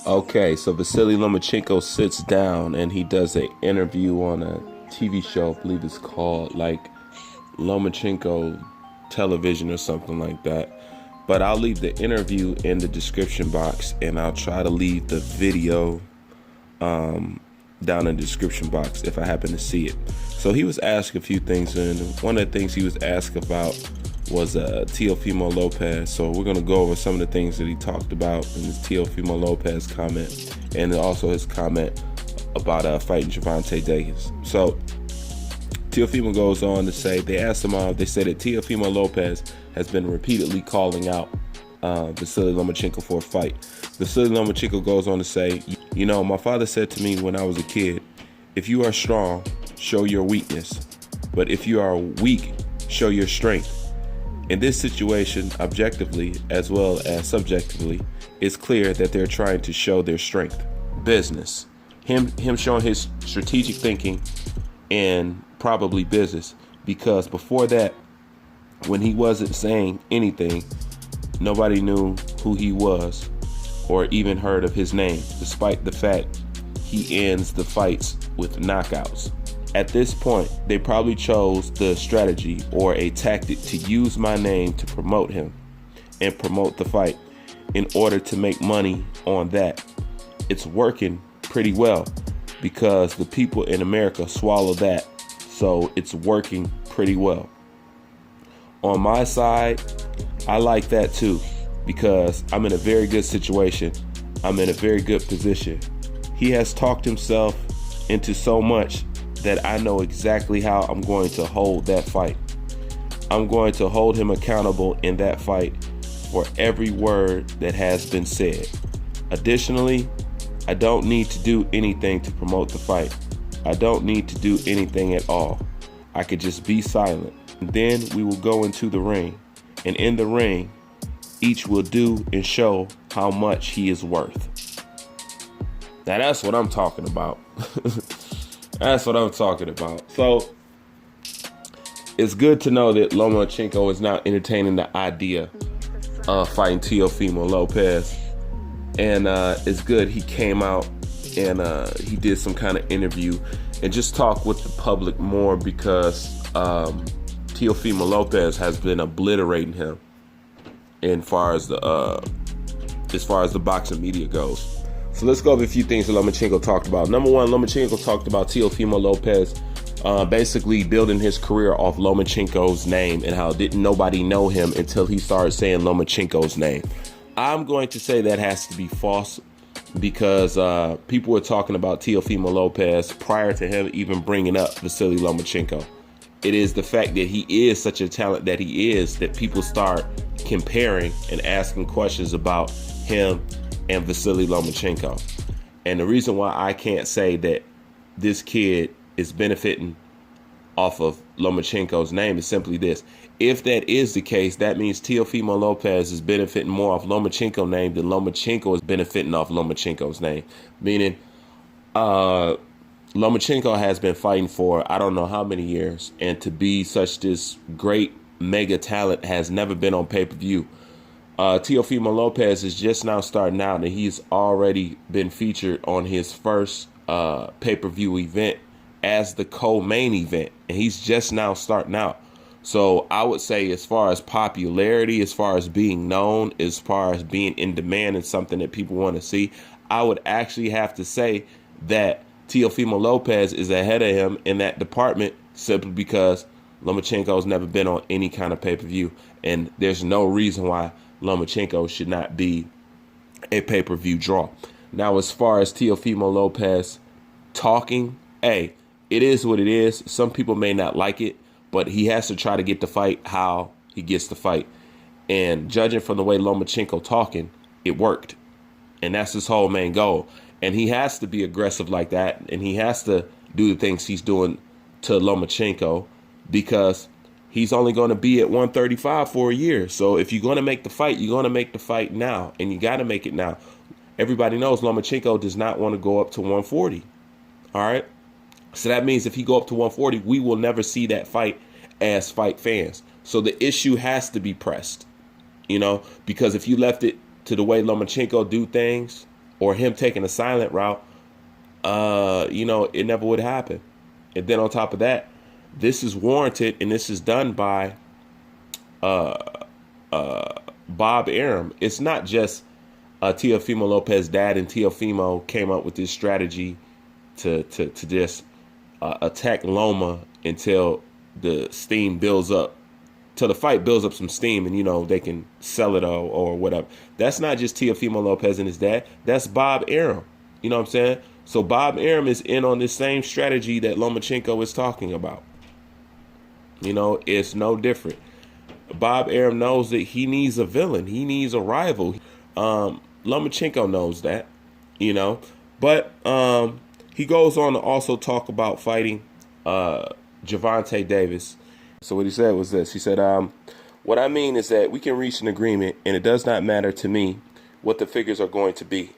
Okay, so Vasily Lomachenko sits down and he does an interview on a TV show. I believe it's called like Lomachenko Television or something like that. But I'll leave the interview in the description box, and I'll try to leave the video down in the description box if I happen to see it. So he was asked a few things, and one of the things he was asked about was Teofimo Lopez. So we're going to go over some of the things that he talked about in his Teofimo Lopez comment, and also his comment about fighting Gervonta Davis. So Teofimo goes on to say, they asked him, they said that Teofimo Lopez has been repeatedly calling out Vasily Lomachenko for a fight. Vasily Lomachenko goes on to say, you know, my father said to me when I was a kid, if you are strong, show your weakness. But if you are weak, show your strength. In this situation, objectively as well as subjectively, it's clear that they're trying to show their strength. Business. Him showing his strategic thinking and probably business, because before that, when he wasn't saying anything, nobody knew who he was or even heard of his name, despite the fact he ends the fights with knockouts. At this point, they probably chose the strategy or a tactic to use my name to promote him and promote the fight in order to make money on that. It's working pretty well because the people in America swallow that, so it's working pretty well. On my side, I like that too, because I'm in a very good situation. I'm in a very good position. He has talked himself into so much that I know exactly how I'm going to hold that fight. I'm going to hold him accountable in that fight for every word that has been said. Additionally, I don't need to do anything to promote the fight. I don't need to do anything at all. I could just be silent. And then we will go into the ring. And in the ring, each will do and show how much he is worth. Now that's what I'm talking about. That's what I'm talking about. So it's good to know that Lomachenko is now entertaining the idea of fighting Teofimo Lopez. And it's good he came out and he did some kind of interview and just talk with the public more, because Teofimo Lopez has been obliterating him as far as the boxing media goes. So let's go over a few things that Lomachenko talked about. Number one, Lomachenko talked about Teofimo Lopez basically building his career off Lomachenko's name and how didn't nobody know him until he started saying Lomachenko's name. I'm going to say that has to be false, because people were talking about Teofimo Lopez prior to him even bringing up Vasily Lomachenko. It is the fact that he is such a talent that he is that people start comparing and asking questions about him and Vasily Lomachenko. And the reason why I can't say that this kid is benefiting off of Lomachenko's name is simply this. If that is the case, that means Teofimo Lopez is benefiting more off Lomachenko's name than Lomachenko is benefiting off Lomachenko's name. Meaning, Lomachenko has been fighting for I don't know how many years, and to be such this great mega talent has never been on pay-per-view. Teofimo Lopez is just now starting out, and he's already been featured on his first pay-per-view event as the co-main event, and he's just now starting out. So I would say, as far as popularity, as far as being known, as far as being in demand and something that people want to see, I would actually have to say that Teofimo Lopez is ahead of him in that department, simply because Lomachenko's never been on any kind of pay-per-view, and there's no reason why Lomachenko should not be a pay-per-view draw. Now, as far as Teofimo Lopez talking, hey, it is what it is. Some people may not like it, but he has to try to get the fight how he gets the fight. And judging from the way Lomachenko talking, it worked. And that's his whole main goal. And he has to be aggressive like that, and he has to do the things he's doing to Lomachenko, because he's only going to be at 135 for a year. So if you're going to make the fight, you're going to make the fight now, and you got to make it now. Everybody knows Lomachenko does not want to go up to 140. All right? So that means if he go up to 140, we will never see that fight as fight fans. So the issue has to be pressed, because if you left it to the way Lomachenko do things, or him taking a silent route, it never would happen. And then on top of that, this is warranted, and this is done by Bob Arum. It's not just Teofimo Lopez dad and Teofimo came up with this strategy to just attack Loma until the steam builds up, till the fight builds up some steam, and they can sell it or whatever. That's not just Teofimo Lopez and his dad. That's Bob Arum. You know what I'm saying? So Bob Arum is in on this same strategy that Lomachenko is talking about. It's no different. Bob Arum knows that he needs a villain. He needs a rival. Lomachenko knows that, but he goes on to also talk about fighting Gervonta Davis. So what he said was this. He said, what I mean is that we can reach an agreement, and it does not matter to me what the figures are going to be.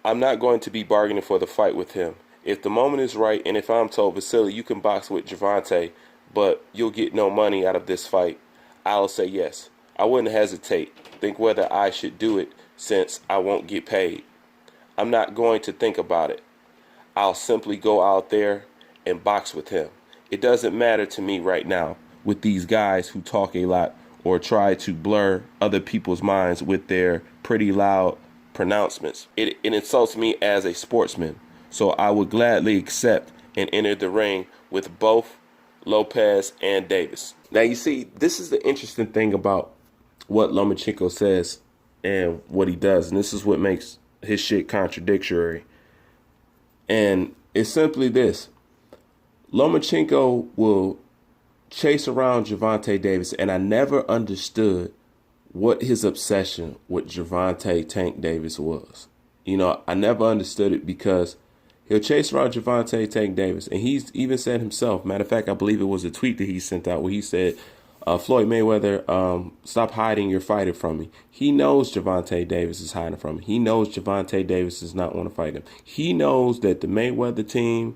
I'm not going to be bargaining for the fight with him. If the moment is right, and if I'm told, Vasily, you can box with Gervonta, but you'll get no money out of this fight, I'll say yes. I wouldn't hesitate, think whether I should do it since I won't get paid. I'm not going to think about it. I'll simply go out there and box with him. It doesn't matter to me right now with these guys who talk a lot or try to blur other people's minds with their pretty loud pronouncements. It insults me as a sportsman, so I would gladly accept and enter the ring with both Lopez and Davis. Now, you see, this is the interesting thing about what Lomachenko says and what he does, and this is what makes his shit contradictory. And it's simply this. Lomachenko will chase around Gervonta Davis, and I never understood what his obsession with Gervonta Tank Davis was. I never understood it because he'll chase around Gervonta Tank Davis, and he's even said himself, matter of fact, I believe it was a tweet that he sent out where he said, Floyd Mayweather, stop hiding your fighter from me. He knows Gervonta Davis is hiding from him. He knows Gervonta Davis does not want to fight him. He knows that the Mayweather team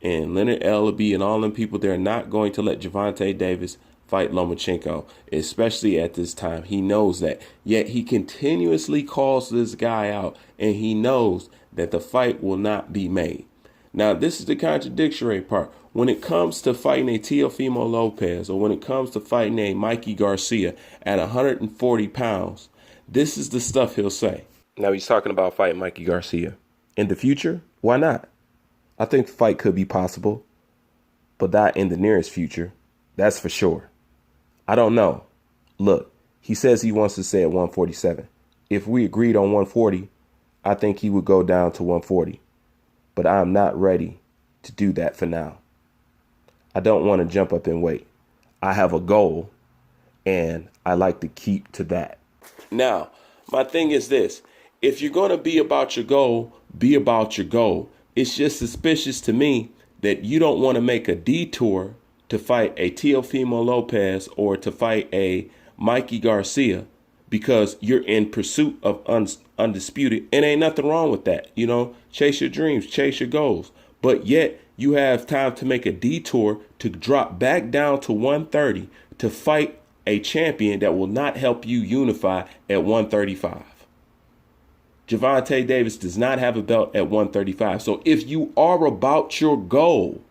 and Leonard Ellaby and all them people, they're not going to let Gervonta Davis fight Lomachenko, especially at this time. He knows that. Yet he continuously calls this guy out, and he knows that the fight will not be made. Now, this is the contradictory part. When it comes to fighting a Teofimo Lopez, or when it comes to fighting a Mikey Garcia at 140 pounds, this is the stuff he'll say. Now, he's talking about fighting Mikey Garcia. In the future, why not? I think the fight could be possible, but not in the nearest future. That's for sure. I don't know. Look, he says he wants to stay at 147. If we agreed on 140, I think he would go down to 140. But I'm not ready to do that for now. I don't want to jump up and wait. I have a goal, and I like to keep to that. Now, my thing is this. If you're going to be about your goal, be about your goal. It's just suspicious to me that you don't want to make a detour to fight a Teofimo Lopez or to fight a Mikey Garcia because you're in pursuit of undisputed. And ain't nothing wrong with that. Chase your dreams, chase your goals. But yet you have time to make a detour to drop back down to 130 to fight a champion that will not help you unify at 135. Gervonta Davis does not have a belt at 135. So if you are about your goal,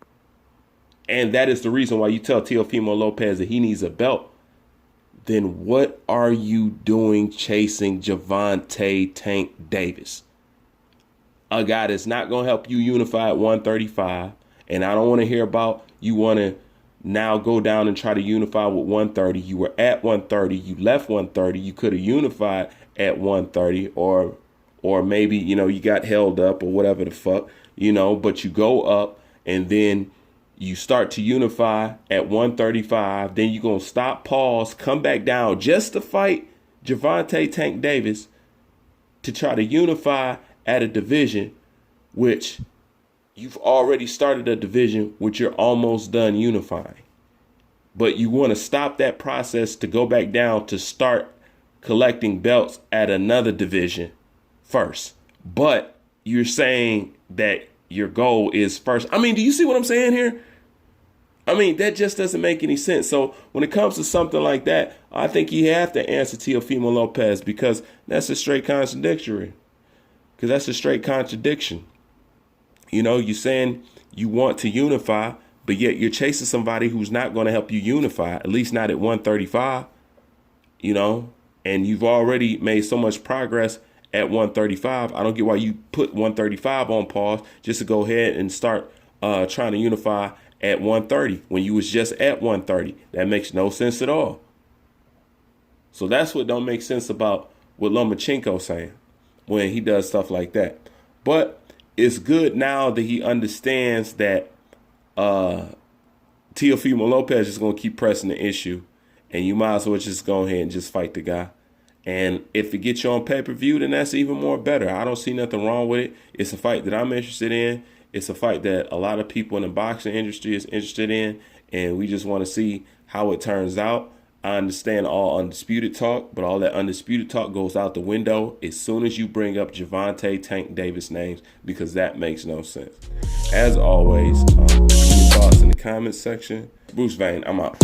and that is the reason why you tell Teofimo Lopez that he needs a belt, then what are you doing chasing Gervonta Tank Davis? A guy that's not going to help you unify at 135. And I don't want to hear about you want to now go down and try to unify with 130. You were at 130. You left 130. You could have unified at 130 or maybe, you got held up or whatever the fuck, but you go up and then you start to unify at 135. Then you're going to stop, pause, come back down just to fight Gervonta Tank Davis to try to unify at a division which you've already started a division which you're almost done unifying. But you want to stop that process to go back down to start collecting belts at another division first. But you're saying that your goal is first. I mean, do you see what I'm saying here? I mean, that just doesn't make any sense. So when it comes to something like that, I think you have to answer Teofimo Lopez, because that's a straight contradictory. Because that's a straight contradiction. You know, you're saying you want to unify, but yet you're chasing somebody who's not going to help you unify, at least not at 135, you know, and you've already made so much progress at 135. I don't get why you put 135 on pause just to go ahead and start trying to unify at 130 when you was just at 130. That makes no sense at all. So that's what don't make sense about what Lomachenko saying when he does stuff like that. But it's good now that he understands that Teofimo Lopez is going to keep pressing the issue, and you might as well just go ahead and just fight the guy. And if it gets you on pay-per-view, then that's even more better. I don't see nothing wrong with it. It's a fight that I'm interested in. It's a fight that a lot of people in the boxing industry is interested in, and we just want to see how it turns out. I understand all undisputed talk, but all that undisputed talk goes out the window as soon as you bring up Gervonta Tank Davis names, because that makes no sense. As always, your thoughts in the comments section. Bruce Vane, I'm out.